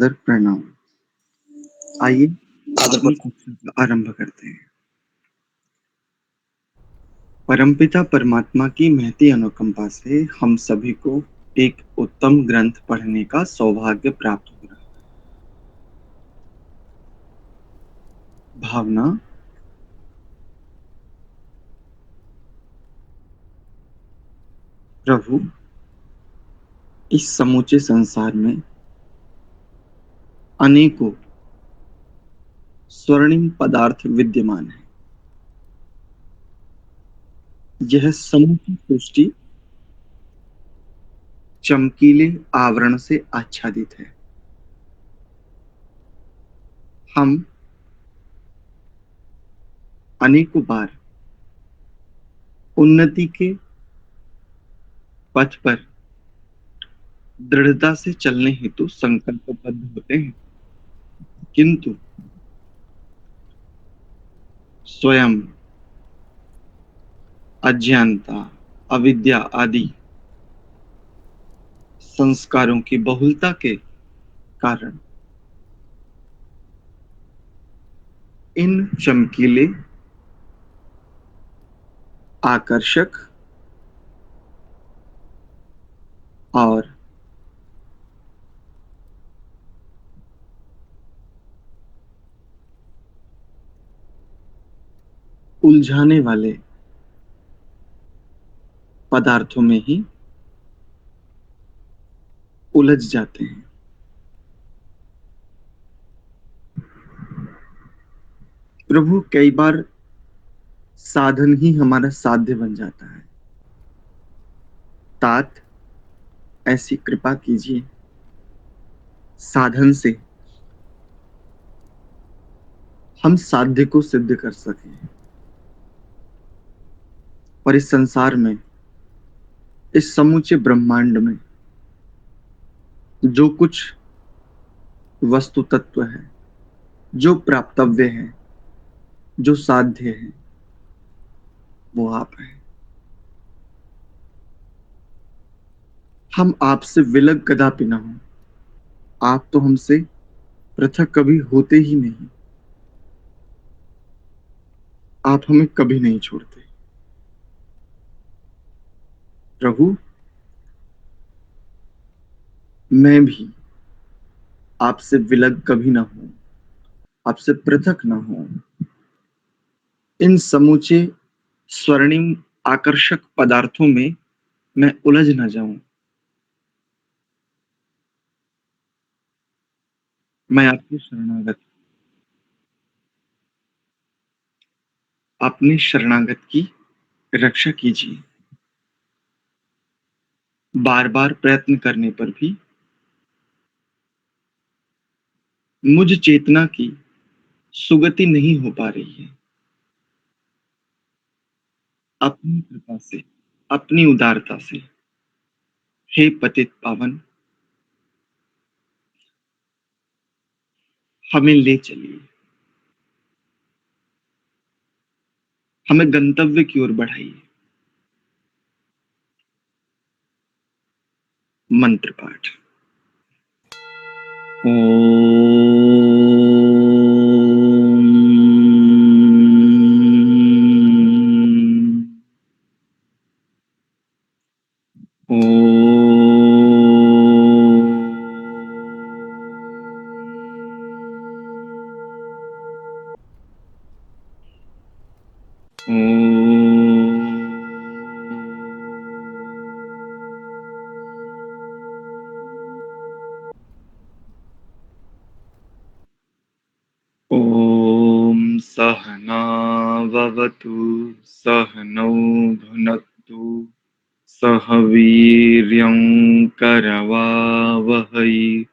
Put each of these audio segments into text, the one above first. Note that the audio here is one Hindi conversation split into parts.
सादर प्रणाम। आइए आदर अपनी कक्षा का आरंभ करते हैं। परमपिता परमात्मा की महती अनुकंपा से हम सभी को एक उत्तम ग्रंथ पढ़ने का सौभाग्य प्राप्त हो रहा है। भावना प्रभु, इस समूचे संसार में अनेकों स्वर्णिम पदार्थ विद्यमान है। यह समूची सृष्टि चमकीले आवरण से आच्छादित है। हम अनेकों बार उन्नति के पथ पर दृढ़ता से चलने हेतु संकल्पबद्ध होते हैं, किंतु स्वयं अज्ञानता, अविद्या आदि संस्कारों की बहुलता के कारण इन चमकीले, आकर्षक और उलझाने वाले पदार्थों में ही उलझ जाते हैं। प्रभु, कई बार साधन ही हमारा साध्य बन जाता है। तात ऐसी कृपा कीजिए, साधन से हम साध्य को सिद्ध कर सकें। और इस संसार में, इस समूचे ब्रह्मांड में जो कुछ वस्तु तत्व है, जो प्राप्तव्य है, जो साध्य है, वो आप हैं। हम आपसे विलग कदापि न हो। आप तो हमसे पृथक कभी होते ही नहीं। आप हमें कभी नहीं छोड़ते। प्रभु, मैं भी आपसे विलग कभी ना हूं, आपसे पृथक ना हूं। इन समूचे स्वर्णिम आकर्षक पदार्थों में मैं उलझ ना जाऊं। मैं आपकी शरणागत, अपने शरणागत की रक्षा कीजिए। बार बार प्रयत्न करने पर भी मुझ चेतना की सुगति नहीं हो पा रही है। अपनी कृपा से, अपनी उदारता से, हे पतित पावन, हमें ले चलिए, हमें गंतव्य की ओर बढ़ाइए। मंत्र पाठ। ॐ सहनाववतु सहनौ भुनक्तु सह वीर्यं करवावहै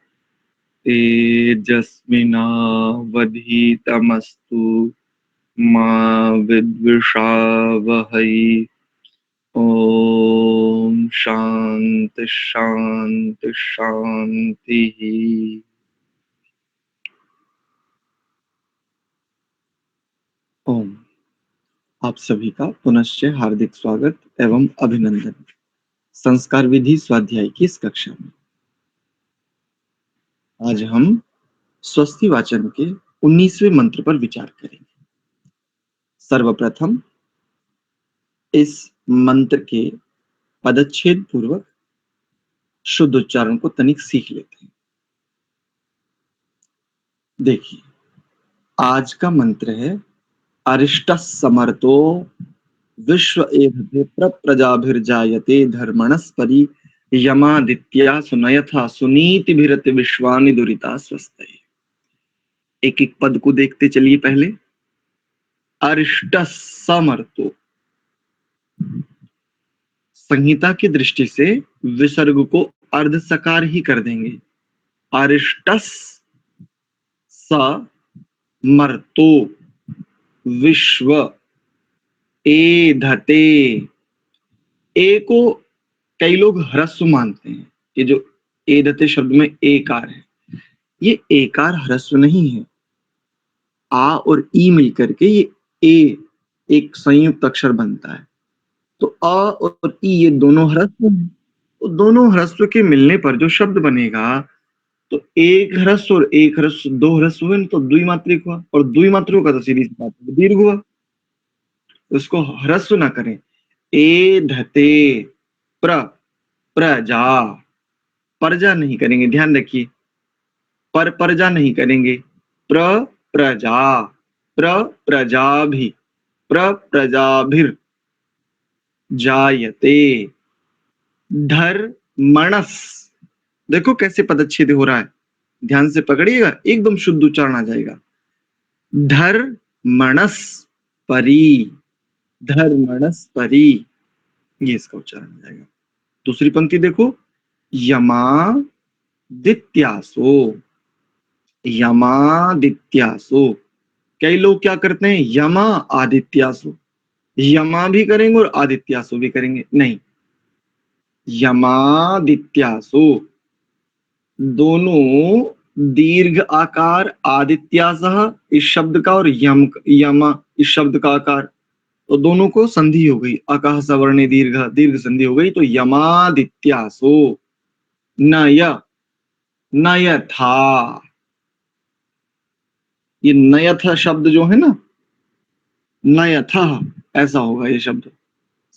तेजस्विनावधीतमस्तु मा विद्विषावहै। ॐ शान्ति शान्ति शान्तिः। ओम। आप सभी का पुनश्च हार्दिक स्वागत एवं अभिनंदन संस्कार विधि स्वाध्याय की इस कक्षा में। आज हम स्वस्ति वाचन के 19वें मंत्र पर विचार करेंगे। सर्वप्रथम इस मंत्र के पदच्छेद पूर्वक शुद्ध उच्चारण को तनिक सीख लेते हैं। देखिए, आज का मंत्र है अरिष्टः समर्थो विश्व एधते प्रजाभिर्जायते धर्मणस्परि यमादित्या सुनयथा सुनीतिभिरति विश्वानि दुरिता स्वस्तये। एक एक पद को देखते चलिए। पहले अरिष्टः समर्थो, संहिता की दृष्टि से विसर्ग को अर्ध सकार ही कर देंगे। अरिष्टस् समर्थो विश्व एधते। ए को कई लोग ह्रस्व मानते हैं। ये जो एधते शब्द में एकार है, ये एकार ह्रस्व नहीं है। आ और ई मिलकर के ये ए एक संयुक्त अक्षर बनता है। तो अ और ई ये दोनों ह्रस्व हैं। तो दोनों ह्रस्व के मिलने पर जो शब्द बनेगा, तो एक ह्रस्व और एक ह्रस्व, दो ह्रस्व हुए तो द्विमात्रिक हुआ, और द्विमात्रिक का तो सीधी सी बात है दीर्घ हुआ। उसको ह्रस्व ना करें। ए धते प्रजा, परजा नहीं करेंगे, ध्यान रखिए। परजा नहीं करेंगे। प्रजा, प्रजाभि, प्रजाभिर जायते धर्मणस। देखो कैसे पदच्छेद हो रहा है, ध्यान से पकड़िएगा, एकदम शुद्ध उच्चारण आ जाएगा। धर्मणस परी, धर्मणस परी, ये इसका उच्चारण आ जाएगा। दूसरी पंक्ति देखो, यमादित्यासो, यमादित्यासो। कई लोग क्या करते हैं, यमा आदित्यासो, यमा भी करेंगे और आदित्यासो भी करेंगे। नहीं, यमादित्यासो, दोनों दीर्घ आकार आदित्यासः इस शब्द का, और यमा इस शब्द का आकार, तो दोनों को संधि हो गई। अकः सवर्णे दीर्घ, दीर्घ संधि हो गई, तो यमादित्यासो। नयथा, ये नयथा शब्द जो है ना, नयथा ऐसा होगा ये शब्द,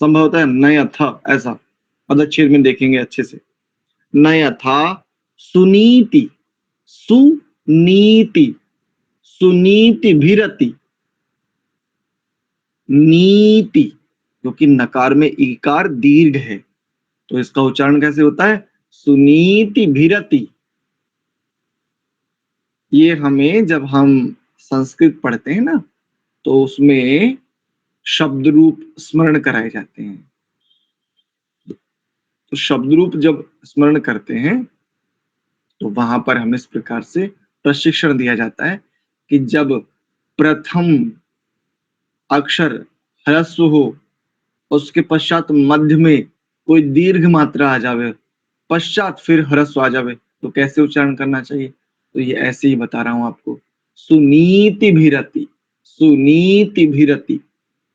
संभवतः नयथा ऐसा, पदच्छेद में देखेंगे अच्छे से। नयथा सुनीति, सुनीति, सुनीति भिरति, नीति, क्योंकि नकार में इकार दीर्घ है, तो इसका उच्चारण कैसे होता है, सुनीति भिरति। ये हमें जब हम संस्कृत पढ़ते हैं ना, तो उसमें शब्द रूप स्मरण कराए जाते हैं। तो शब्द रूप जब स्मरण करते हैं, तो वहां पर हमें इस प्रकार से प्रशिक्षण दिया जाता है कि जब प्रथम अक्षर ह्रस्व हो, उसके पश्चात मध्य में कोई दीर्घ मात्रा आ जावे, पश्चात फिर ह्रस्व आ जावे, तो कैसे उच्चारण करना चाहिए। तो ये ऐसे ही बता रहा हूं आपको। सुनीति भिरति, सुनीति भिरति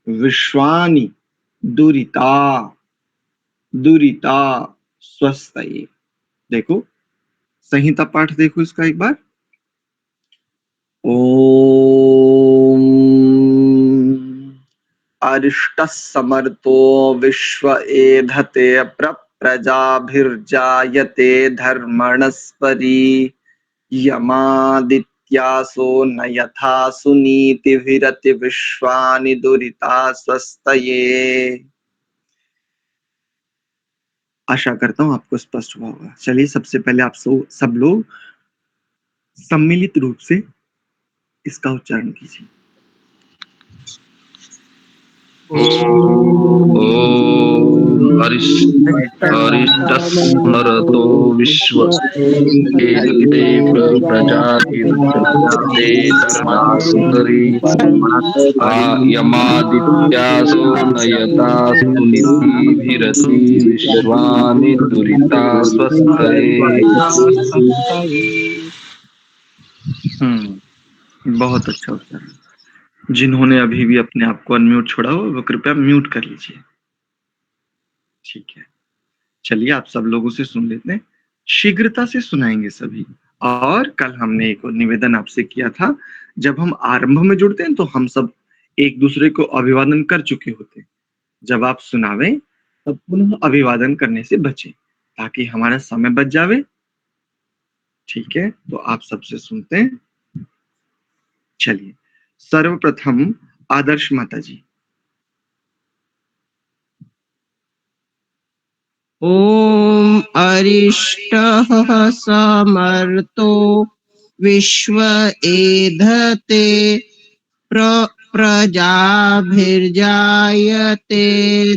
विश्वानि दुरिता, दुरिता स्वस्तये। देखो संहिता पाठ देखो इसका एक बार। ओम अरिष्टः समर्थो विश्व एधते प्रजाभिर्जायते धर्मणस्परि यमादित्यासो न यथा सुनीतिभिरति विश्वानि दुरिता स्वस्तये। आशा करता हूं आपको स्पष्ट हुआ होगा। चलिए सबसे पहले आप सब लोग सम्मिलित रूप से इसका उच्चारण कीजिए। अरिष्टस्मरतो विश्व एधते प्रजाभिर्जायते धर्मणस्परि यमादित्यासो न यथा सुनीतिभिरति विश्वानि दुरिता स्वस्तये। बहुत अच्छा उच्चारण। जिन्होंने अभी भी अपने आप को अनम्यूट छोड़ा हो, वो कृपया म्यूट कर लीजिए। ठीक है, चलिए आप सब लोग उसे सुन लेते हैं। शीघ्रता से सुनाएंगे सभी, और कल हमने एक और निवेदन आपसे किया था, जब हम आरंभ में जुड़ते हैं तो हम सब एक दूसरे को अभिवादन कर चुके होते हैं। जब आप सुनावें तब पुनः अभिवादन करने से बचें ताकि हमारा समय बच जावे। ठीक है, तो आप सबसे सुनते हैं। चलिए, सर्वप्रथम आदर्श माता जी। ॐ अरिष्टः समर्तो विश्व एधते प्रजाभिर्जायते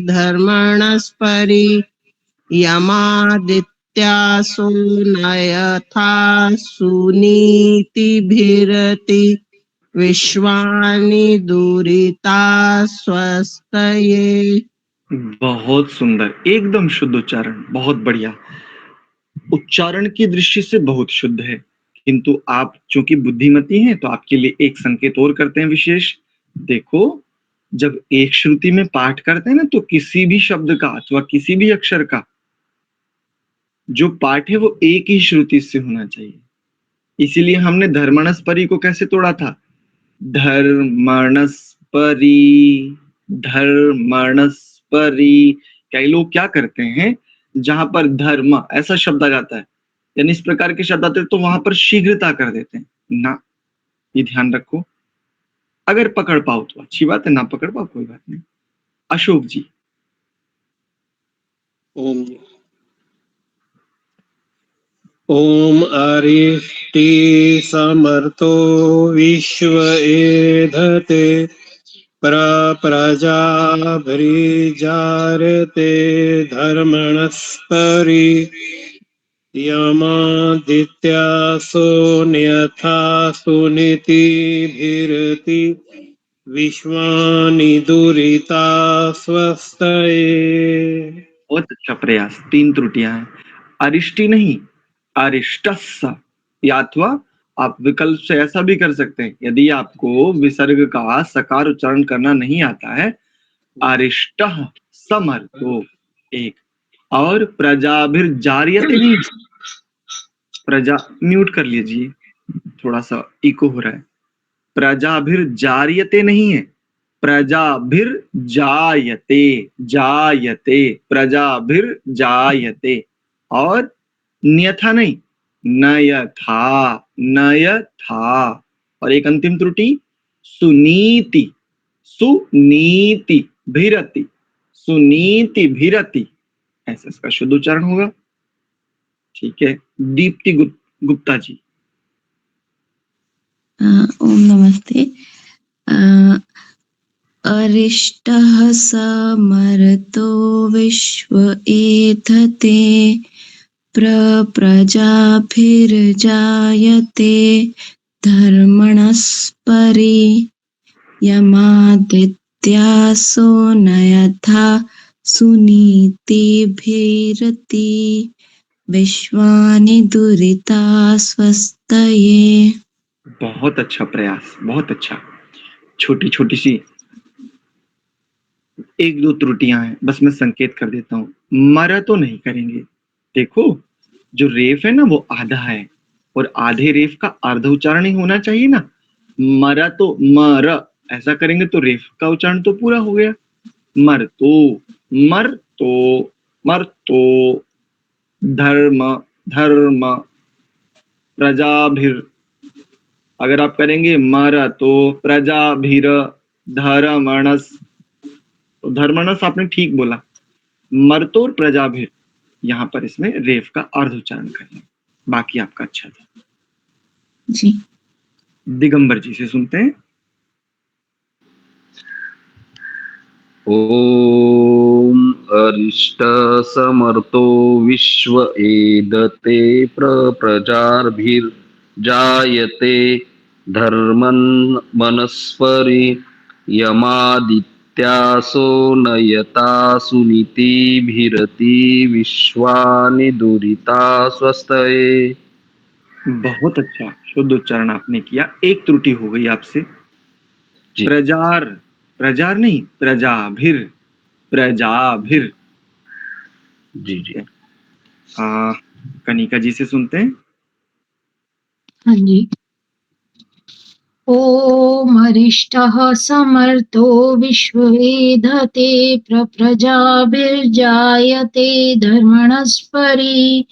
धर्मणस्परि यमादित्यासो नयथा सुनीतिभिरति विश्वानि दुरिता स्वस्तये। बहुत सुंदर, एकदम शुद्ध उच्चारण, बहुत बढ़िया। उच्चारण की दृष्टि से बहुत शुद्ध है, किंतु आप चूंकि बुद्धिमती हैं तो आपके लिए एक संकेत और करते हैं विशेष। देखो, जब एक श्रुति में पाठ करते हैं ना तो किसी भी शब्द का अथवा किसी भी अक्षर का जो पाठ है वो एक ही श्रुति से होना चाहिए। इसीलिए हमने धर्मणस्परी को कैसे तोड़ा था? धर्मणस्परी, धर्मणस्परी। कई लोग क्या करते हैं, जहां पर धर्म ऐसा शब्द आ जाता है, यानी इस प्रकार के शब्द आते हैं तो वहां पर शीघ्रता कर देते हैं ना। ये ध्यान रखो, अगर पकड़ पाओ तो अच्छी बात है, ना पकड़ पाओ कोई बात नहीं। अशोक जी। ओम ओम अरिष्टि समर्थो विश्व एधते प्रजाभृजारते धर्मणस्परि यमादित्यासो न्यथा सुनीतिभिरति विश्वानि दुरिता स्वस्तये। बहुत अच्छा प्रयास। 3 त्रुटियां हैं, अरिष्टि नहीं, अरिष्टस्स। या अथवा आप विकल्प से ऐसा भी कर सकते हैं, यदि आपको विसर्ग का सकार उच्चारण करना नहीं आता है, अरिष्टः समर्थो एक। और प्रजाभिर्जार्यते नहीं, प्रजा म्यूट कर लीजिए, थोड़ा सा इको हो रहा है। प्रजाभिर्जार्यते नहीं है, प्रजाभिर्जायते, जायते, प्रजाभिर्जायते। और न्यथा नहीं, नयथा, नयथा। और एक अंतिम त्रुटि, सुनीति, सुनीति भिरति, सुनीति भिरति, ऐसा इसका शुद्ध उच्चारण होगा। ठीक है, दीप्ति गुप्ता जी। ओम नमस्ते। अरिष्टः समर्तो विश्व एधते प्रजाभिर्जायते धर्मणस्परि यमादित्यासो नयथा सुनीतिभिरति विश्वानि दुरिता स्वस्तये। बहुत अच्छा प्रयास, बहुत अच्छा। छोटी छोटी सी एक दो त्रुटियां हैं, बस मैं संकेत कर देता हूँ। मर तो नहीं करेंगे। देखो, जो रेफ है ना वो आधा है, और आधे रेफ का अर्ध उच्चारण ही होना चाहिए ना। मरा तो मर ऐसा करेंगे तो रेफ का उच्चारण तो पूरा हो गया। मर तो, मर तो, मर तो। धर्म, धर्म, प्रजाभिर। अगर आप करेंगे मर तो प्रजाभिर धर्मणस, तो धर्मणस आपने ठीक बोला। मर्तो और प्रजाभिर, यहाँ पर इसमें रेफ का अर्ध उच्चारण करना। बाकी आपका अच्छा था जी। दिगंबर जी से सुनते हैं। ॐ अरिष्ट समर्थो विश्व एदते प्रजाभिर्जायते धर्मन् मनस्परि यमादित्यासो नयता सुनीतिभिरति विश्वानि दुरिता स्वस्तये। बहुत अच्छा शुद्ध उच्चारण आपने किया। एक त्रुटि हो गई आपसे, जी प्रजार, प्रजार नहीं, प्रजाभिर, प्रजाभिर। जी जी। कनिका जी से सुनते हैं। हाँ जी। ॐ अरिष्टः समर्थो विश्ववेधते प्रजाभिर्जायते धर्मणस्परि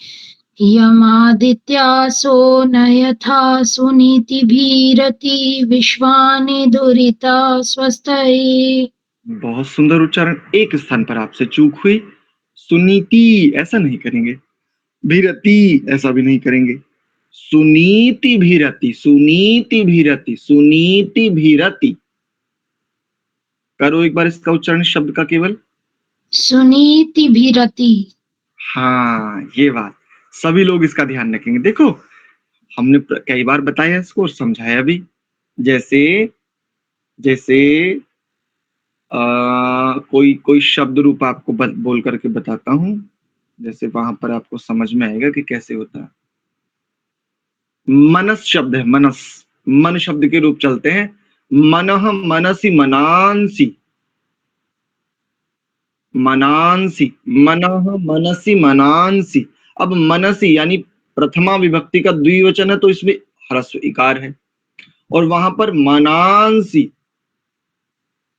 यमादित्यासो न यथा सुनीतिभिरति विश्वानि दुरिता स्वस्तये। बहुत सुंदर उच्चारण। एक स्थान पर आपसे चूक हुई। सुनीति ऐसा नहीं करेंगे, भीरति ऐसा भी नहीं करेंगे। सुनीति भीरति, सुनीति भीरति, सुनीति भीरति। करो एक बार इसका उच्चारण शब्द का केवल। सुनीतिभिरति। हाँ, ये बात सभी लोग इसका ध्यान रखेंगे। देखो हमने कई बार बताया इसको और समझाया भी। जैसे जैसे कोई कोई शब्द रूप आपको बोल करके बताता हूं, जैसे वहां पर आपको समझ में आएगा कि कैसे होता है। मनस शब्द है, मनस, मन शब्द के रूप चलते हैं। मनः मनसि मनांसि, मनांसि, मनः मनसि मनांसि। अब मनसि यानी प्रथमा विभक्ति का द्विवचन है तो इसमें ह्रस्व इकार है। और वहां पर मनांसि,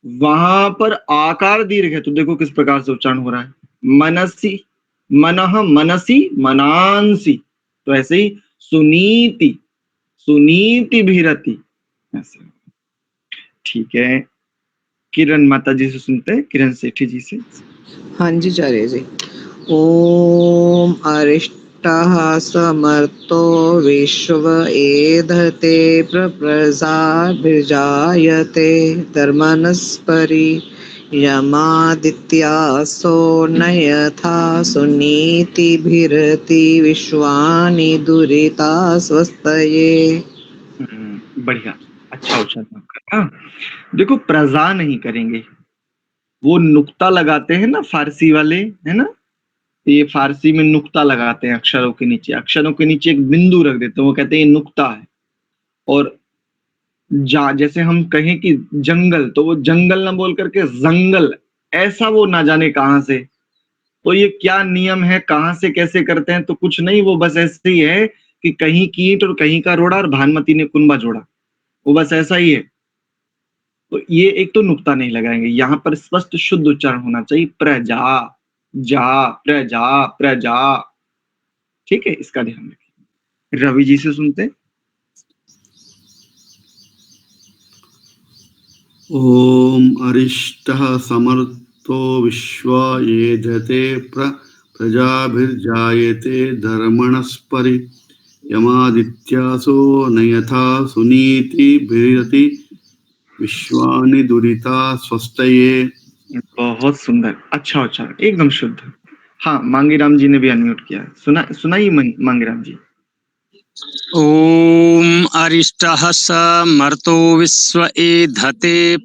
वहां पर आकार दीर्घ है, तो देखो किस प्रकार से उच्चारण हो रहा है। मनसि, मनः मनसि मनांसि। तो ऐसे ही सुनीति, सुनीति भीरति, ऐसे। ठीक है, किरण माता जी से सुनते हैं, किरण सेठी जी से। हाँ जी चार्य जी। ओम अरिष्टः समर्थो विश्व एधते प्रजाभिर्जायते धर्मनस्परि यमादित्यासो न यथा सुनीतिभिरति विश्वानि दुरिता स्वस्तये। बढ़िया, अच्छा उच्चारण आपका। हाँ, देखो प्रजा नहीं करेंगे, वो नुक्ता लगाते हैं ना फारसी वाले, है ना। ये फारसी में नुक्ता लगाते हैं अक्षरों के नीचे, अक्षरों के नीचे एक बिंदु रख देते हैं, वो कहते हैं ये नुक्ता है। और जैसे हम कहें कि जंगल, तो वो जंगल ना बोल करके जंगल, ऐसा वो ना जाने कहां से। तो ये क्या नियम है, कहां से कैसे करते हैं, तो कुछ नहीं, वो बस ऐसे ही है कि कहीं कीट और कहीं का रोड़ा और भानुमति ने कुंभा जोड़ा, वो बस ऐसा ही है। तो ये एक तो नुक्ता नहीं लगाएंगे, यहाँ पर स्पष्ट शुद्ध उच्चारण होना चाहिए, प्रजा, जा, प्रजा, प्रजा। ठीक है, इसका ध्यान रखिए। रवि जी से सुनते हैं। ओम अरिष्टः समर्थो विश्व एधते प्रजाभिर्जायते धर्मणस्परि यमादित्यासो न यथा सुनीतिभिरति विश्वानि दुरिता स्वस्तये। बहुत सुंदर, अच्छा उच्चारण, एकदम शुद्ध। हाँ, मांगीराम जी ने भी अनम्यूट किया है, सुनाइए मांगीराम जी। ओम अरिष्टः समर्थो विश्व एधते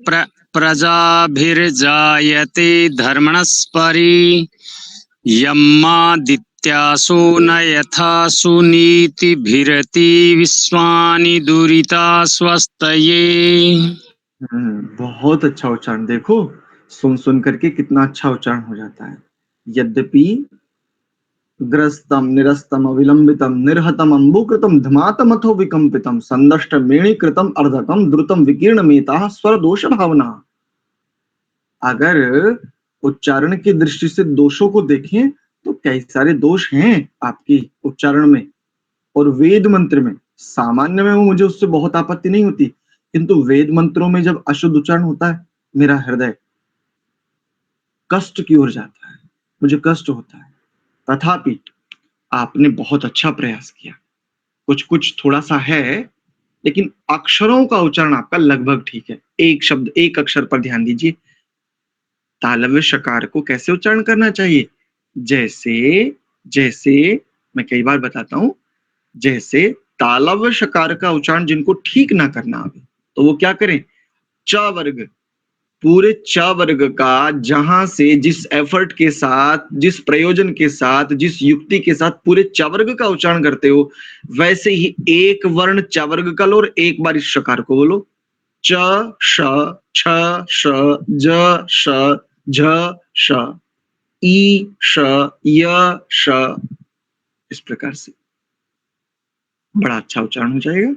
प्रजाभिर्जायते धर्मणस्परि यमादित्यासो न यथा सुनीतिभिरति विश्वानि दुरिता स्वस्तये। बहुत अच्छा उच्चारण। देखो सुन करके कितना अच्छा उच्चारण हो जाता है। यद्यपि ग्रस्तम निरस्तम अविलंबितम निर्हतम अंबुकृतम धमातम अथो विकंपितम संदष्ट मेणीकृतम अर्धकम द्रुतम विकीर्ण मेता स्वर दोष भावना। अगर उच्चारण की दृष्टि से दोषों को देखें तो कई सारे दोष हैं आपकी उच्चारण में और वेद मंत्र में। सामान्य में मुझे उससे बहुत आपत्ति नहीं होती, किंतु वेद मंत्रों में जब अशुद्ध उच्चारण होता है, मेरा हृदय कष्ट की ओर जाता है, मुझे कष्ट होता है। तथापि आपने बहुत अच्छा प्रयास किया। कुछ कुछ थोड़ा सा है, लेकिन अक्षरों का उच्चारण आपका लगभग ठीक है। एक शब्द, एक अक्षर पर ध्यान दीजिए। तालव्य शकार को कैसे उच्चारण करना चाहिए? जैसे जैसे मैं कई बार बताता हूं, जैसे तालव्य शकार का उच्चारण जिनको ठीक ना करना आवे तो वो क्या करें? च वर्ग, पूरे च वर्ग का जहां से जिस एफर्ट के साथ, जिस प्रयोजन के साथ, जिस युक्ति के साथ पूरे च वर्ग का उच्चारण करते हो, वैसे ही एक वर्ण च वर्ग का लो और एक बार इस शकार को बोलो। च, श, छ, श, ज, श, झ, श, ई, श, य, श, इस प्रकार से। बड़ा अच्छा उच्चारण हो जाएगा।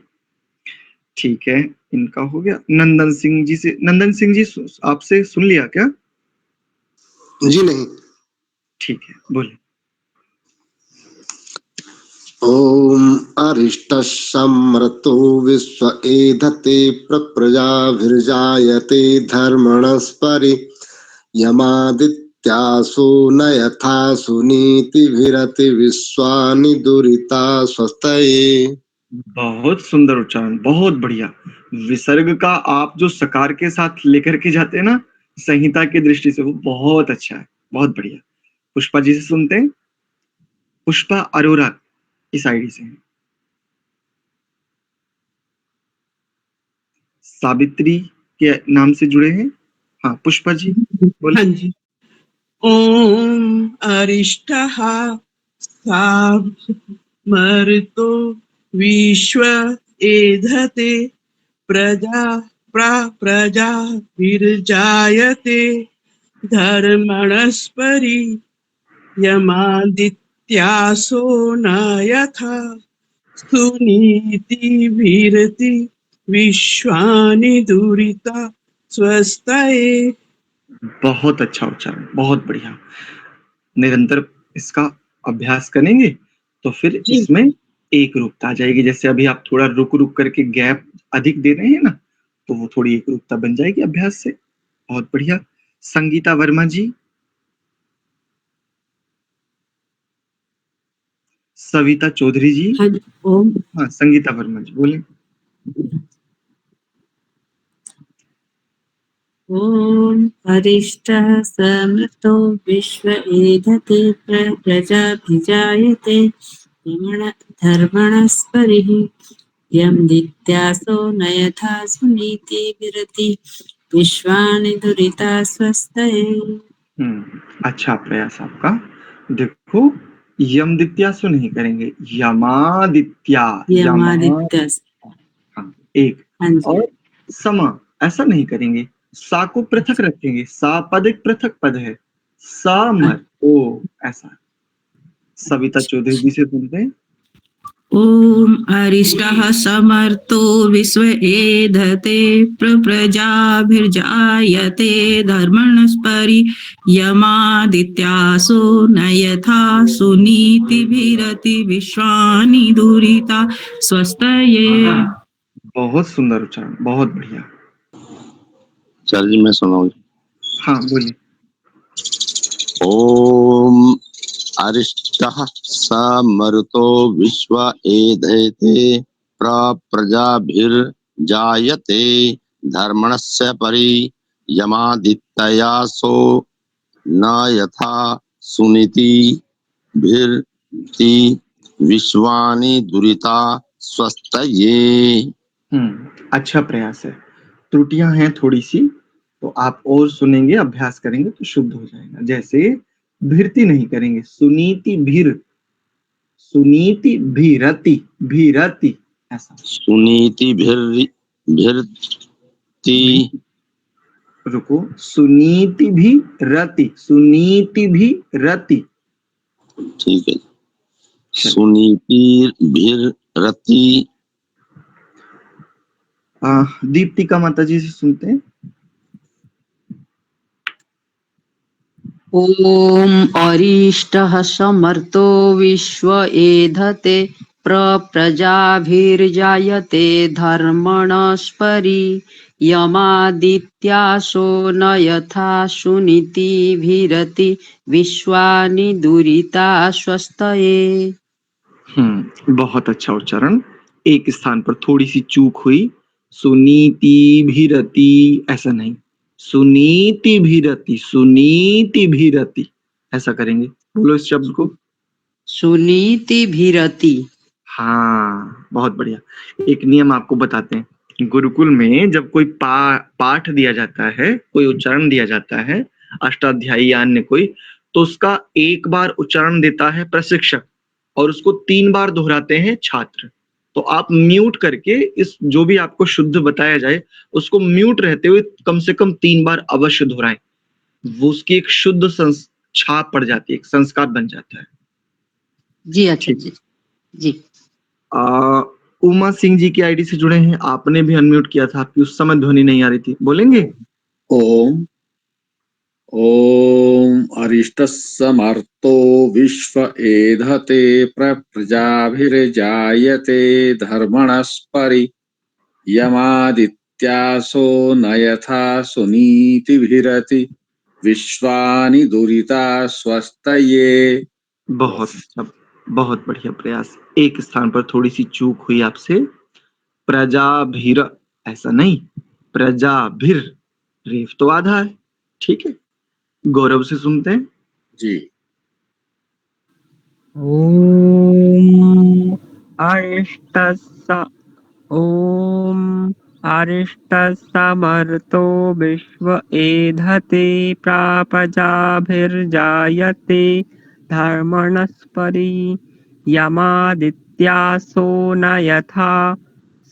ठीक है, इनका हो गया। नंदन सिंह जी से, नंदन सिंह जी आपसे सुन लिया क्या? जी नहीं। ठीक है, बोलिए। ओम अरिष्ट समृतो विश्व एधते प्रजाभिर्जायते धर्मणस्परि यमादित्यासो न यथा सुनीतिभिरति विश्वानि दुरिता स्वस्तये। बहुत सुंदर उच्चारण, बहुत बढ़िया। विसर्ग का आप जो सकार के साथ लेकर के जाते हैं ना संहिता की दृष्टि से, वो बहुत अच्छा है, बहुत बढ़िया। पुष्पा जी से सुनते हैं। पुष्पा अरोरा इस आईडी से हैं। सावित्री के नाम से जुड़े हैं। हाँ पुष्पा जी बोल। हाँ जी। ओम अरिष्टः मरुतो विश्व एधते प्रजाभिर्जायते धर्मणस्परि यमादित्यासो न यथा सुनीतिभिरति विश्वानि दुरिता स्वस्तये। बहुत अच्छा उच्चारण, बहुत बढ़िया। निरंतर इसका अभ्यास करेंगे तो फिर जी। इसमें एक रूपता आ जाएगी। जैसे अभी आप थोड़ा रुक रुक करके गैप अधिक दे रहे हैं ना, तो वो थोड़ी एक रूपता बन जाएगी अभ्यास से। बहुत बढ़िया। संगीता वर्मा जी, सविता चौधरी जी। हाँ, ओम हाँ संगीता वर्मा जी बोले। ओम अरिष्टः समृतो विश्व एधते प्रजाभिजायते धर्मणस्परिः यं दित्यासो न यथा सुनीतिभिरति विश्वानि दुरिता स्वस्तये। अच्छा प्रयास आपका। देखो यमदित्यासु नहीं करेंगे, यमादित्या। यमादित्य। हाँ एक। हाँ जी। और समा ऐसा नहीं करेंगे, सा को पृथक रखेंगे। सा पद एक पृथक पद है। समर ओ ऐसा। सविता चौधरी जी से सुनते हैं। ओम अरिष्टः समर्तो विश्व एधते प्रजाभिर्जायते धर्मणस्परि यमादित्यासो न यथा सुनीतिभिरति विश्वानि दुरिता स्वस्तये। बहुत सुंदर उच्चारण, बहुत बढ़िया। चल जी मैं सुनाऊं। हाँ बोलिए। ओम अरिष्टः समरुतो विश्व एधते प्रजाभिर्जायते धर्मणस्य परि यमादित्यासो न यथा सुनीतिभिरति विश्वानि दुरिता स्वस्तये। अच्छा प्रयास है। त्रुटियां हैं थोड़ी सी, तो आप और सुनेंगे, अभ्यास करेंगे तो शुद्ध हो जाएगा। जैसे भिरती नहीं करेंगे, सुनीति भीरति भीरति ऐसा। सुनीतिभिरति रुको, सुनीति रति। ठीक है। सुनीतिभिरति। दीप्तिका माता जी से सुनते हैं। ओम अरिष्टः समर्तो विश्व एधते प्रजाभिर्जायते धर्मणस्परि यमादित्यासो न यथा सुनीतिभिरति विश्वानि दुरिता स्वस्तये। बहुत अच्छा उच्चारण। एक स्थान पर थोड़ी सी चूक हुई, सुनीति भीरति ऐसा नहीं, सुनीति भीरति ऐसा करेंगे। बोलो इस शब्द को। सुनीतिभिरति। हाँ बहुत बढ़िया। एक नियम आपको बताते हैं। गुरुकुल में जब कोई पाठ दिया जाता है, कोई उच्चारण दिया जाता है, अष्टाध्यायी या अन्य कोई, तो उसका एक बार उच्चारण देता है प्रशिक्षक और उसको 3 बार दोहराते हैं छात्र। तो आप म्यूट करके इस जो भी आपको शुद्ध बताया जाए उसको म्यूट रहते हुए कम से कम 3 बार अवश्य दोहराएं। वो उसकी एक शुद्ध छाप पड़ जाती है, एक संस्कार बन जाता है। जी अच्छा जी जी। उमा सिंह जी की आईडी से जुड़े हैं, आपने भी अनम्यूट किया था, आपकी उस समय ध्वनि नहीं आ रही थी, बोलेंगे? ओम ओम अरिष्टस्समर्तो विश्व एधते प्रजाभिर्जायते धर्मणस्परि यमादित्यासो न यथा सुनीतिभिरति विश्वानि दुरिता स्वस्तये। बहुत अच्छा, बहुत बढ़िया प्रयास। एक स्थान पर थोड़ी सी चूक हुई आपसे, प्रजाभिर ऐसा नहीं, प्रजाभिर, रेफ तो आधा है, ठीक है। गौरव से सुनते हैं। जी। ॐ अरिष्टस्समर्तो विश्व एधते प्रापजाभिर्जायते धर्मणस्परि यमादित्यासो न यथा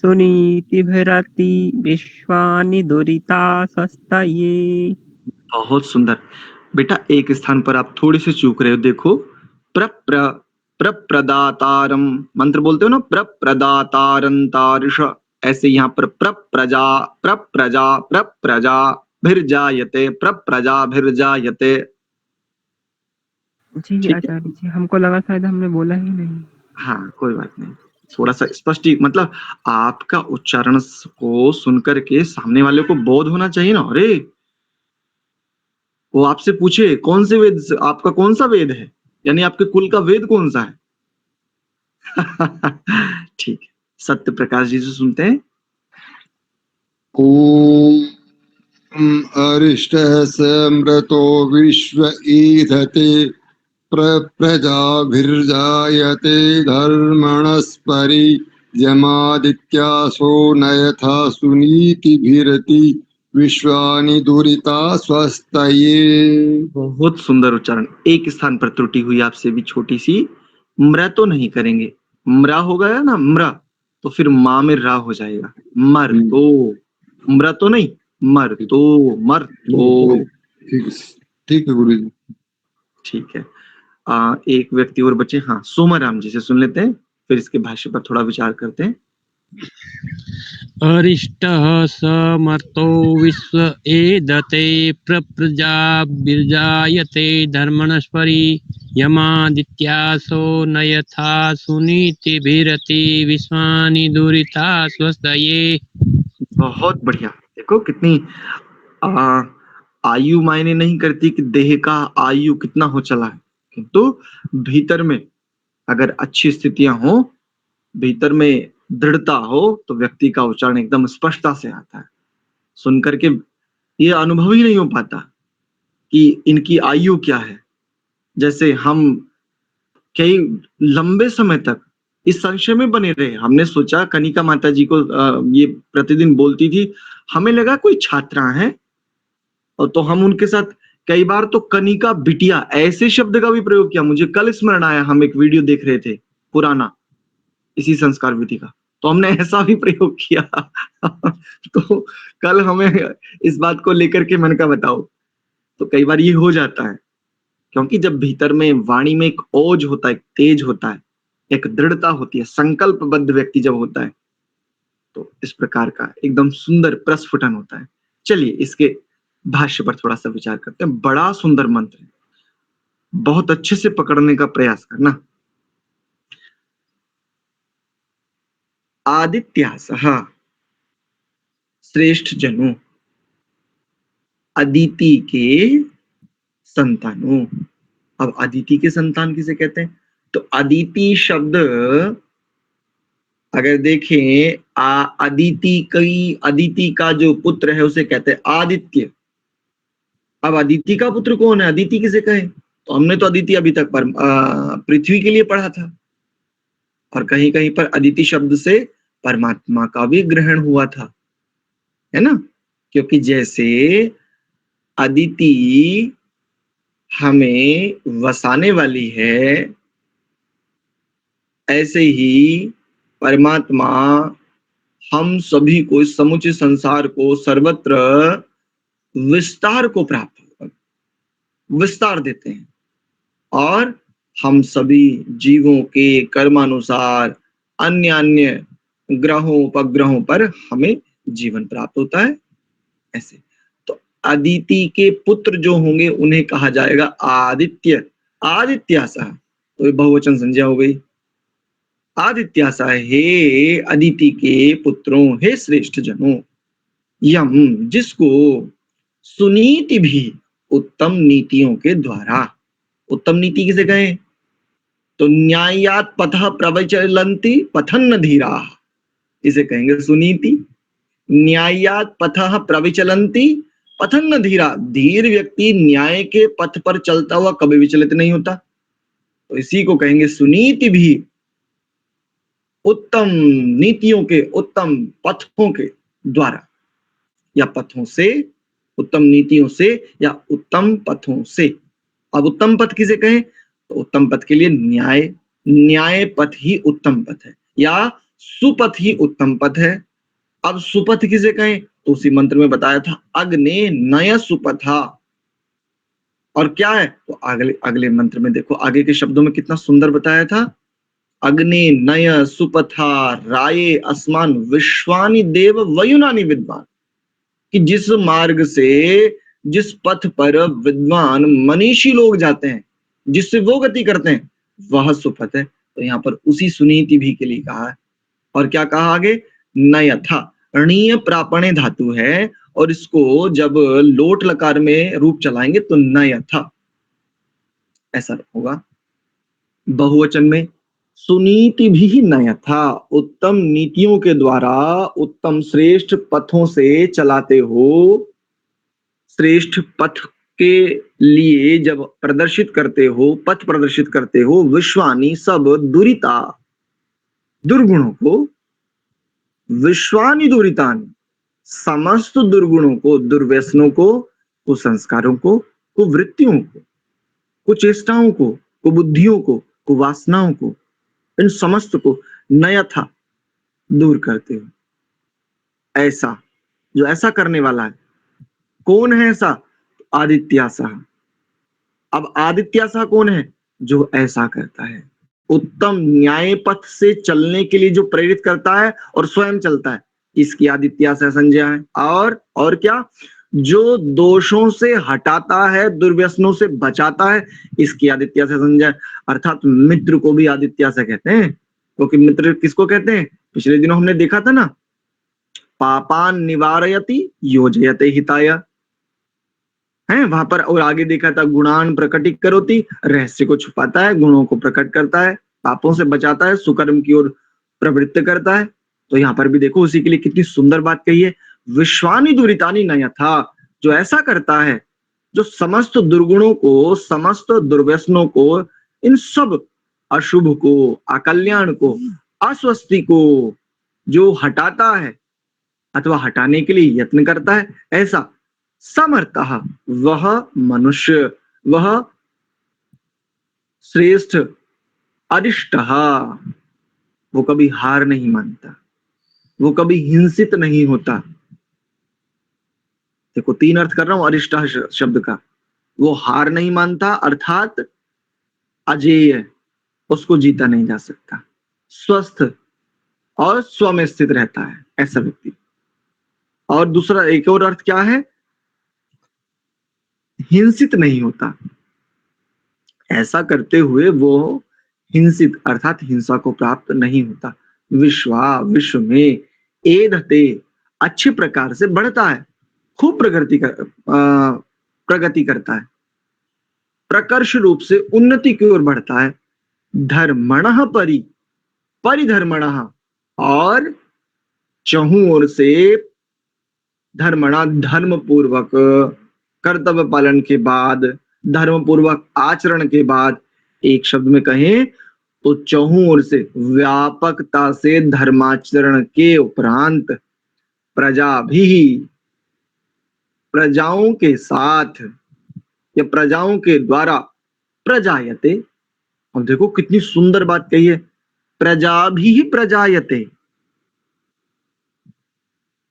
सुनीतिभिरति विश्वानि दुरिता स्वस्तये। बहुत सुंदर बेटा, एक स्थान पर आप थोड़ी सी चूक रहे हो, देखो प्रप्रदातारम मंत्र बोलते हो ना, प्रप्रदातारंतारिष, ऐसे यहाँ पर प्रप्रजा भिर्जायते, प्रप्रजा भिर्जायते। जी आचार्य जी, हमको लगा शायद हमने बोला ही नहीं। हाँ कोई बात नहीं, थोड़ा सा स्पष्ट, मतलब आपका उच्चारण को सुनकर के सामने वाले को बोध होना चाहिए ना। अरे वो आपसे पूछे कौन से वेद से, आपका कौन सा वेद है, यानी आपके कुल का वेद कौन सा है। ठीक है, सत्य प्रकाश जी से सुनते हैं। ओम अरिष्टः समृतो विश्व ईधते प्रजाभिर्जायते धर्मणस्परि यमादित्यासो न यथा सुनीतिभिरति विश्वानि दुरिता स्वस्तये। बहुत सुंदर उच्चारण। एक स्थान पर त्रुटि हुई आपसे भी छोटी सी, म्र तो नहीं करेंगे, म्रा हो गया ना, म्रा तो फिर माँ में रा हो जाएगा, मर तो, म्र तो नहीं, मर तो, मर तो। ठीक है गुरु जी। ठीक है, एक व्यक्ति और बचे, हाँ सोमाराम जी से सुन लेते हैं, फिर इसके भाष्य पर थोड़ा विचार करते हैं। अरिष्टः समर्तो विश्व एधते प्रजाभिर्जायते धर्मणस्परि यमादित्यासो न यथा सुनीतिभिरति विश्वानि दुरिता स्वस्तये। बहुत बढ़िया। देखो कितनी आयु मायने नहीं करती कि देह का आयु कितना हो चला है, किंतु भीतर में अगर अच्छी स्थितियां हो, भीतर में दृढ़ता हो, तो व्यक्ति का उच्चारण एकदम स्पष्टता से आता है। सुन करके ये अनुभव ही नहीं हो पाता कि इनकी आयु क्या है। जैसे हम कई लंबे समय तक इस संशय में बने रहे, हमने सोचा कनिका माता जी को ये प्रतिदिन बोलती थी, हमें लगा कोई छात्रा है, और तो हम उनके साथ कई बार तो कनिका बिटिया ऐसे शब्द का भी प्रयोग किया। मुझे कल स्मरण आया, हम एक वीडियो देख रहे थे पुराना इसी संस्कार विधि का, तो हमने ऐसा भी प्रयोग किया। तो कल हमें इस बात को लेकर के मन का बताओ, तो कई बार ये हो जाता है, क्योंकि जब भीतर में वाणी में एक ओज होता है, एक तेज होता है, एक दृढ़ता होती है, संकल्पबद्ध व्यक्ति जब होता है, तो इस प्रकार का एकदम सुंदर प्रस्फुटन होता है। चलिए इसके भाष्य पर थोड़ा सा विचार करते हैं। बड़ा सुंदर मंत्र है, बहुत अच्छे से पकड़ने का प्रयास करना। आदित्यासः श्रेष्ठ जनों, अदिति के संतानों। अब अदिति के संतान किसे कहते हैं, तो अदिति शब्द अगर देखें, अदिति का जो पुत्र है उसे कहते हैं आदित्य। अब अदिति का पुत्र कौन है, अदिति किसे कहे, तो हमने तो अदिति अभी तक पृथ्वी के लिए पढ़ा था, और कहीं कहीं पर अदिति शब्द से परमात्मा का भी ग्रहण हुआ था, है ना। क्योंकि जैसे अदिति हमें वसाने वाली है, ऐसे ही परमात्मा हम सभी को, इस समुचे संसार को सर्वत्र विस्तार को प्राप्त, विस्तार देते हैं, और हम सभी जीवों के कर्मानुसार अन्य अन्य ग्रहों उपग्रहों पर हमें जीवन प्राप्त होता है। ऐसे तो अदिति के पुत्र जो होंगे उन्हें कहा जाएगा आदित्य, आदित्यासः, तो ये बहुवचन संज्ञा हो गई। आदित्यासः, हे अदिति के पुत्रों, हे श्रेष्ठ जनों, यम, जिसको सुनीति भी, उत्तम नीतियों के द्वारा। उत्तम नीति किसे कहें? तो न्यायात पथः प्रविचलन्ति पथन्न धीराः, इसे कहेंगे सुनीति। न्यायात पथः प्रविचलन्ति पथन्न धीरा, धीर व्यक्ति न्याय के पथ पर चलता हुआ कभी विचलित नहीं होता, तो इसी को कहेंगे सुनीति भी, उत्तम नीतियों के, उत्तम पथों के द्वारा या पथों से, उत्तम नीतियों से या उत्तम पथों से। अब उत्तम पथ किसे कहें? तो उत्तम पथ के लिए न्याय, न्याय पथ ही उत्तम पथ है, या सुपथ ही उत्तम पथ है। अब सुपथ किसे कहें? तो उसी मंत्र में बताया था, अग्ने नय सुपथा। और क्या है? तो अगले मंत्र में देखो, आगे के शब्दों में कितना सुंदर बताया था, अग्ने नय सुपथा राये अस्मान विश्वानि देव वयुनानि विद्वान, कि जिस मार्ग से, जिस पथ पर विद्वान मनीषी लोग जाते हैं, जिससे वो गति करते हैं, वह सुपथ है। तो यहाँ पर उसी सुनीति भी के लिए कहा है। और क्या कहा आगे? नयथा, णीय प्रापणे धातु है, और इसको जब लोट लकार में रूप चलाएंगे तो नयथा ऐसा होगा। बहुवचन में सुनीति भी नयथा, उत्तम नीतियों के द्वारा, उत्तम श्रेष्ठ पथों से चलाते हो, श्रेष्ठ पथ के लिए जब प्रदर्शित करते हो, पथ प्रदर्शित करते हो, विश्वानी, सब दुरिता, दुर्गुणों को, विश्वानी दुरितानि, समस्त दुर्गुणों को, दुर्व्यसनों को, कुसंस्कारों को, कुवृत्तियों को, कुचेष्टाओं को, कुबुद्धियों को, कुवासनाओं को, इन समस्त को नयथा दूर करते हो। ऐसा, जो ऐसा करने वाला है, कौन है ऐसा? आदित्यासः। अब आदित्यासः कौन है? जो ऐसा करता है, उत्तम न्याय पथ से चलने के लिए जो प्रेरित करता है और स्वयं चलता है, इसकी आदित्यासः संज्ञा है। और क्या? जो दोषों से हटाता है, दुर्व्यसनों से बचाता है, इसकी आदित्यासः संज्ञा है। अर्थात मित्र को भी आदित्यासः कहते हैं, क्योंकि मित्र किसको कहते हैं? पिछले दिनों हमने देखा था ना, पापान निवारयति योजयते हिताय, है वहां पर। और आगे देखा था, गुणान प्रकटित करोति, रहस्य को छुपाता है, गुणों को प्रकट करता है, पापों से बचाता है, सुकर्म की ओर प्रवृत्त करता है। तो यहाँ पर भी देखो उसी के लिए कितनी सुंदर बात कही है, विश्वानि दुरितानि नयथा, जो ऐसा करता है, जो समस्त दुर्गुणों को, समस्त दुर्व्यसनों को, इन सब अशुभ को, अकल्याण को, अस्वस्थि को जो हटाता है अथवा हटाने के लिए यत्न करता है, ऐसा समर्थः, वह मनुष्य, वह श्रेष्ठ, अरिष्टः, वो कभी हार नहीं मानता, वो कभी हिंसित नहीं होता। देखो 3 अर्थ कर रहा हूं अरिष्टः शब्द का। वो हार नहीं मानता, अर्थात अजेय, उसको जीता नहीं जा सकता, स्वस्थ और स्व में स्थित रहता है ऐसा व्यक्ति। और दूसरा एक और अर्थ क्या है? हिंसित नहीं होता। ऐसा करते हुए वो हिंसित अर्थात हिंसा को प्राप्त नहीं होता। विश्व में एधते, अच्छे प्रकार से बढ़ता है, खूब प्रगति करता है, प्रकर्ष रूप से उन्नति की ओर बढ़ता है। धर्मणः परिधर्मणः, और चहुं ओर से धर्मणा, धर्म पूर्वक, कर्तव्य पालन के बाद, धर्म पूर्वक आचरण के बाद, एक शब्द में कहें तो चहुं ओर से व्यापकता से धर्माचरण के उपरांत प्रजाओं के साथ या प्रजाओं के द्वारा प्रजायते। अब देखो कितनी सुंदर बात कही है, प्रजा भी प्रजायते,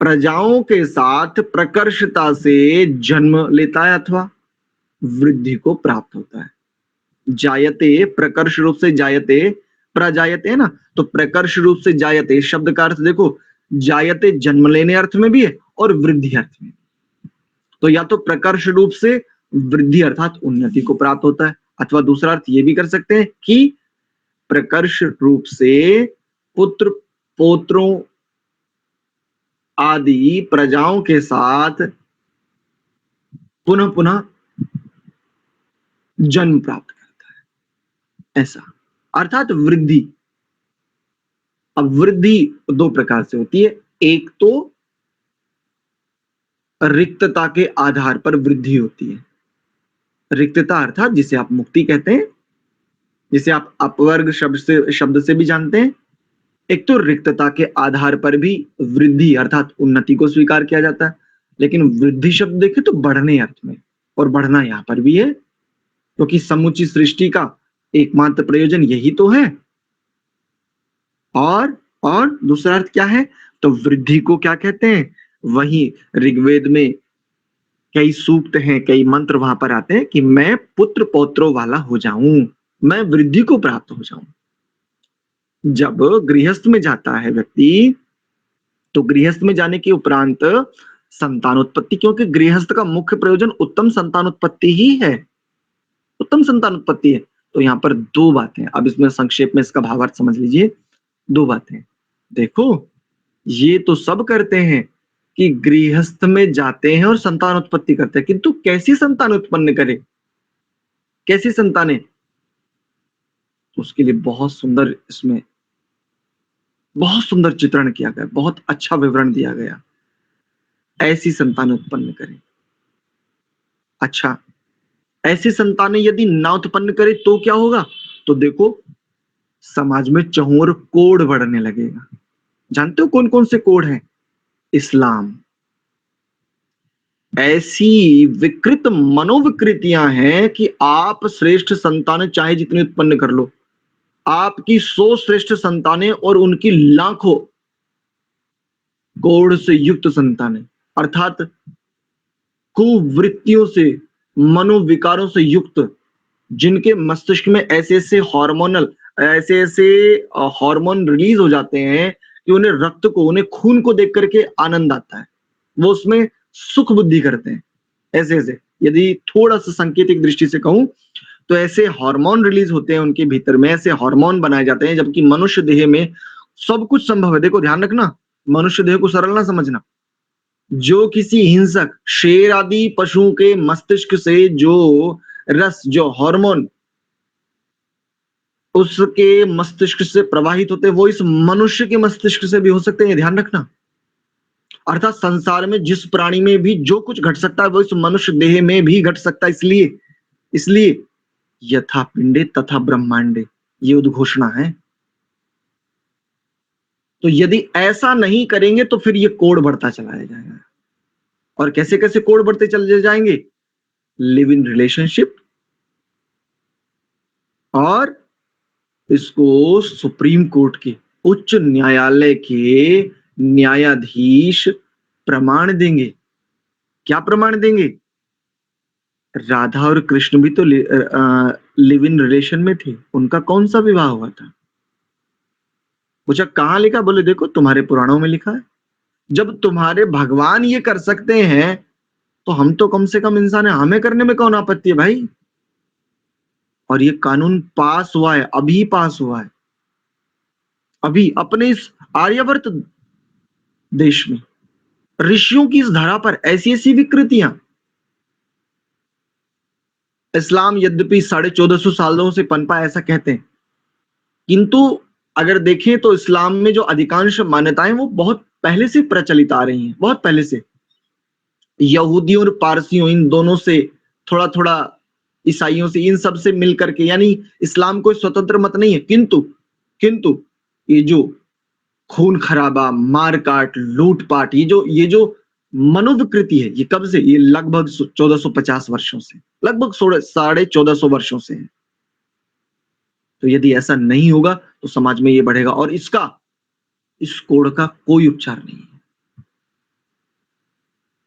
प्रजाओं के साथ प्रकर्षता से जन्म लेता है अथवा वृद्धि को प्राप्त होता है। जायते, प्रकर्ष रूप से जायते प्रजायते है ना, तो प्रकर्ष रूप से जायते शब्द का अर्थ देखो, जायते जन्म लेने अर्थ में भी है और वृद्धि अर्थ में। तो या तो प्रकर्ष रूप से वृद्धि अर्थात उन्नति को प्राप्त होता है, अथवा दूसरा अर्थ ये भी कर सकते हैं कि प्रकर्ष रूप से पुत्र पौत्रों आदि प्रजाओं के साथ पुनः पुनः जन्म प्राप्त करता है, ऐसा अर्थात वृद्धि। अब वृद्धि दो प्रकार से होती है, एक तो रिक्तता के आधार पर वृद्धि होती है, रिक्तता अर्थात जिसे आप मुक्ति कहते हैं, जिसे आप अपवर्ग शब्द से भी जानते हैं। एक तो रिक्तता के आधार पर भी वृद्धि अर्थात उन्नति को स्वीकार किया जाता है, लेकिन वृद्धि शब्द देखें तो बढ़ने अर्थ में, और बढ़ना यहां पर भी है, क्योंकि समूची सृष्टि का एकमात्र प्रयोजन यही तो है। और दूसरा अर्थ क्या है, तो वृद्धि को क्या कहते हैं, वही ऋग्वेद में कई सूक्त हैं, कई मंत्र वहां पर आते हैं कि मैं पुत्र पौत्रों वाला हो जाऊं, मैं वृद्धि को प्राप्त हो जाऊं। जब गृहस्थ में जाता है व्यक्ति, तो गृहस्थ में जाने के उपरांत संतानोत्पत्ति, क्योंकि गृहस्थ का मुख्य प्रयोजन उत्तम संतानोत्पत्ति ही है, उत्तम संतानोत्पत्ति है। तो यहाँ पर दो बातें, अब इसमें संक्षेप में इसका भावार्थ समझ लीजिए। दो बातें देखो, ये तो सब करते हैं कि गृहस्थ में जाते हैं और संतान उत्पत्ति करते हैं, किंतु कैसी संतान उत्पन्न करे, कैसी संतानें, उसके लिए बहुत सुंदर इसमें बहुत सुंदर चित्रण किया गया, बहुत अच्छा विवरण दिया गया, ऐसी संतान उत्पन्न करें। अच्छा, ऐसी संतानें यदि ना उत्पन्न करे तो क्या होगा, तो देखो समाज में चहुर कोड बढ़ने लगेगा। जानते हो कौन कौन से कोड हैं? इस्लाम, ऐसी विकृत मनोविकृतियां हैं कि आप श्रेष्ठ संतानें चाहे जितनी उत्पन्न कर लो, आपकी 100 श्रेष्ठ संतानें और उनकी लाखों कोड से युक्त संतानें, अर्थात कुवृत्तियों से, मनोविकारों से युक्त, जिनके मस्तिष्क में ऐसे ऐसे हार्मोन रिलीज हो जाते हैं कि उन्हें रक्त को, उन्हें खून को देख करके आनंद आता है, वो उसमें सुख बुद्धि करते हैं। ऐसे ऐसे, यदि थोड़ा सा सांकेतिक दृष्टि से कहूं तो ऐसे हार्मोन रिलीज होते हैं उनके भीतर में, ऐसे हार्मोन बनाए जाते हैं, जबकि मनुष्य देह में सब कुछ संभव है। देखो ध्यान रखना, मनुष्य देह को सरल ना समझना। जो किसी हिंसक शेर आदि पशुओं के मस्तिष्क से जो रस, जो हार्मोन उसके मस्तिष्क से प्रवाहित होते हैं, वो इस मनुष्य के मस्तिष्क से भी हो सकते हैं, ध्यान रखना। अर्थात संसार में जिस प्राणी में भी जो कुछ घट सकता है वो इस मनुष्य देह में भी घट सकता है। इसलिए यथा पिंडे तथा ब्रह्मांडे, ये उद्घोषणा है। तो यदि ऐसा नहीं करेंगे तो फिर ये कोड बढ़ता चला जाएगा। और कैसे कैसे कोड बढ़ते चले जाएंगे? लिव इन रिलेशनशिप, और इसको सुप्रीम कोर्ट के, उच्च न्यायालय के न्यायाधीश प्रमाण देंगे। क्या प्रमाण देंगे? राधा और कृष्ण भी तो लिव इन रिलेशन में थे, उनका कौन सा विवाह हुआ था? पूछा कहां लिखा? बोले देखो तुम्हारे पुराणों में लिखा है। जब तुम्हारे भगवान ये कर सकते हैं तो हम तो कम से कम इंसान है, हमें करने में कौन आपत्ति है भाई? और ये कानून पास हुआ है, अभी पास हुआ है, अभी अपने इस आर्यवर्त देश में ऋषियों की इस धरा पर ऐसी ऐसी विकृतियां। इस्लाम यद्यपि 1450 सालों से पनपा ऐसा कहते हैं, किंतु अगर देखें तो इस्लाम में जो अधिकांश मान्यताएं वो बहुत पहले से प्रचलित आ रही हैं, बहुत पहले से। यहूदियों और पारसियों, इन दोनों से, थोड़ा थोड़ा ईसाइयों से, इन सब से मिलकर के, यानी इस्लाम कोई स्वतंत्र मत नहीं है, किंतु ये जो खून खराबा, मारकाट, लूटपाट, ये जो मनोविकृति है, ये कब से? ये लगभग 1450 वर्षों से, लगभग 1450 वर्षों से है। तो यदि ऐसा नहीं होगा तो समाज में ये बढ़ेगा, और इस कोड का कोई उपचार नहीं है।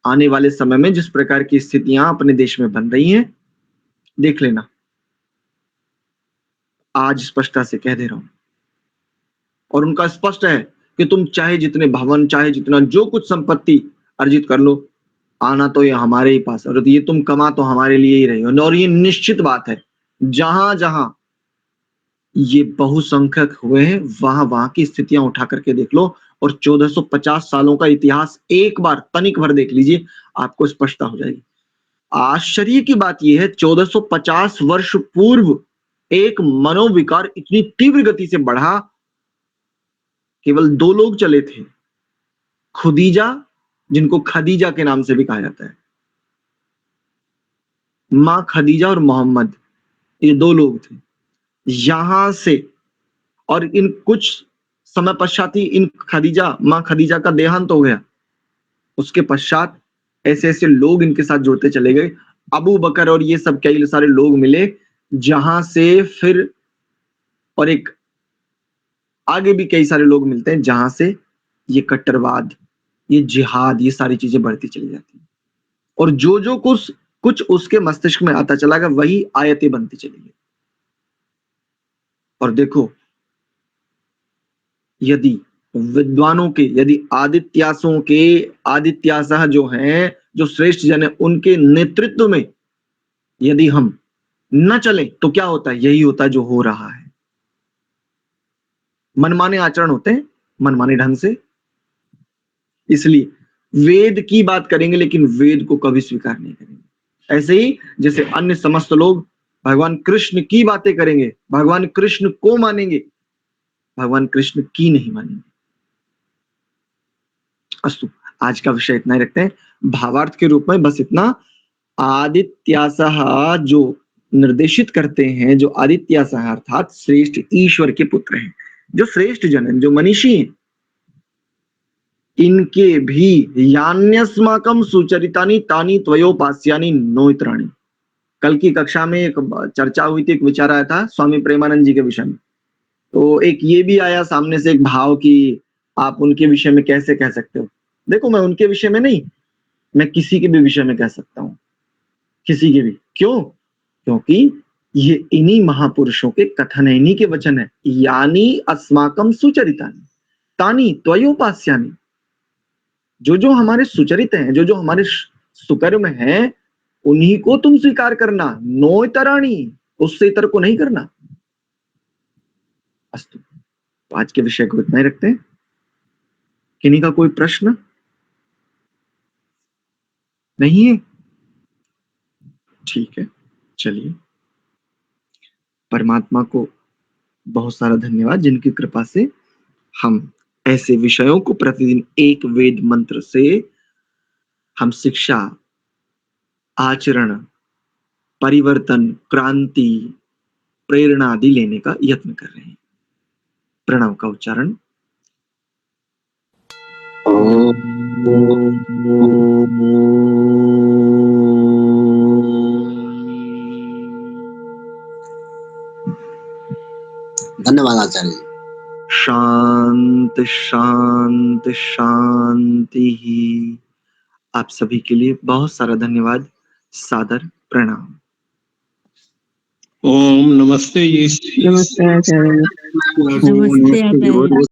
आने वाले समय में जिस प्रकार की स्थितियां अपने देश में बन रही हैं, देख लेना। आज स्पष्टता से कह दे रहा हूं, और उनका स्पष्ट है कि तुम चाहे जितने भवन, चाहे जितना जो कुछ संपत्ति अर्जित कर लो, आना तो ये हमारे ही पास, और ये तुम कमा तो हमारे लिए ही रही हो। और ये निश्चित बात है, जहां जहां ये बहुसंख्यक हुए हैं वहां वहां की स्थितियां उठा करके देख लो, और 1450 सालों का इतिहास एक बार तनिक भर देख लीजिए, आपको स्पष्टता हो जाएगी। आश्चर्य की बात यह है, 1450 वर्ष पूर्व एक मनोविकार इतनी तीव्र गति से बढ़ा, केवल 2 लोग चले थे, खुदीजा, जिनको खदीजा के नाम से भी कहा जाता है, मां खदीजा और मोहम्मद, ये 2 लोग थे यहां से। और इन कुछ समय पश्चात ही इन मां खदीजा का देहांत हो गया। उसके पश्चात ऐसे ऐसे लोग इनके साथ जुड़ते चले गए, अबू बकर और ये सब कई सारे लोग मिले, जहां से फिर और एक आगे भी कई सारे लोग मिलते हैं, जहां से ये कट्टरवाद, ये जिहाद, ये सारी चीजें बढ़ती चली जाती हैं। और जो जो कुछ उसके मस्तिष्क में आता चला गया, वही आयतें बनती चली गई। और देखो, यदि विद्वानों के, यदि आदित्यासों के, आदित्यासह जो हैं, जो श्रेष्ठ जन है, उनके नेतृत्व में यदि हम न चलें तो क्या होता है? यही होता है जो हो रहा है। मनमाने आचरण होते हैं, मनमाने ढंग से। इसलिए वेद की बात करेंगे लेकिन वेद को कभी स्वीकार नहीं करेंगे। ऐसे ही जैसे अन्य समस्त लोग भगवान कृष्ण की बातें करेंगे, भगवान कृष्ण को मानेंगे, भगवान कृष्ण की नहीं मानेंगे। अस्तु, आज का विषय इतना ही रखते हैं। भावार्थ के रूप में बस इतना, आदित्यासह जो निर्देशित करते हैं, जो आदित्यासह अर्थात श्रेष्ठ ईश्वर के पुत्र हैं, जो श्रेष्ठ जन हैं, जो मनीषी हैं, इनके भी यान्यस्माकं सुचरितानि तानि त्वयोपास्यानि नोइत्राणि। कल की कक्षा में एक चर्चा हुई थी, एक विचार आया था स्वामी प्रेमानंद जी के विषय में, तो एक ये भी आया सामने से एक भाव कि आप उनके विषय में कैसे कह सकते हो। देखो, मैं उनके विषय में नहीं, मैं किसी के भी विषय में कह सकता हूं, किसी के भी। क्यों? क्योंकि ये इन्हीं महापुरुषों के कथन है, इन्हीं के वचन है। यानी अस्माकं सुचरितानि तानि त्वयोपास्यानि, जो जो हमारे सुचरित हैं, जो जो हमारे सुकर्म हैं, उन्हीं को तुम स्वीकार करना, नो इतराणि, उससे इतर को नहीं करना। अस्तु, तो आज के विषय को इतना ही रखते हैं। किन्हीं का कोई प्रश्न नहीं है? ठीक है, चलिए। परमात्मा को बहुत सारा धन्यवाद, जिनकी कृपा से हम ऐसे विषयों को प्रतिदिन एक वेद मंत्र से हम शिक्षा, आचरण, परिवर्तन, क्रांति, प्रेरणा आदि लेने का यत्न कर रहे हैं। प्रणव का उच्चारण। धन्यवाद आचार्य। शांति शांति शांति ही। आप सभी के लिए बहुत सारा धन्यवाद, सादर प्रणाम। ओम नमस्ते जी। नमस्ते आचार्य। नमस्ते।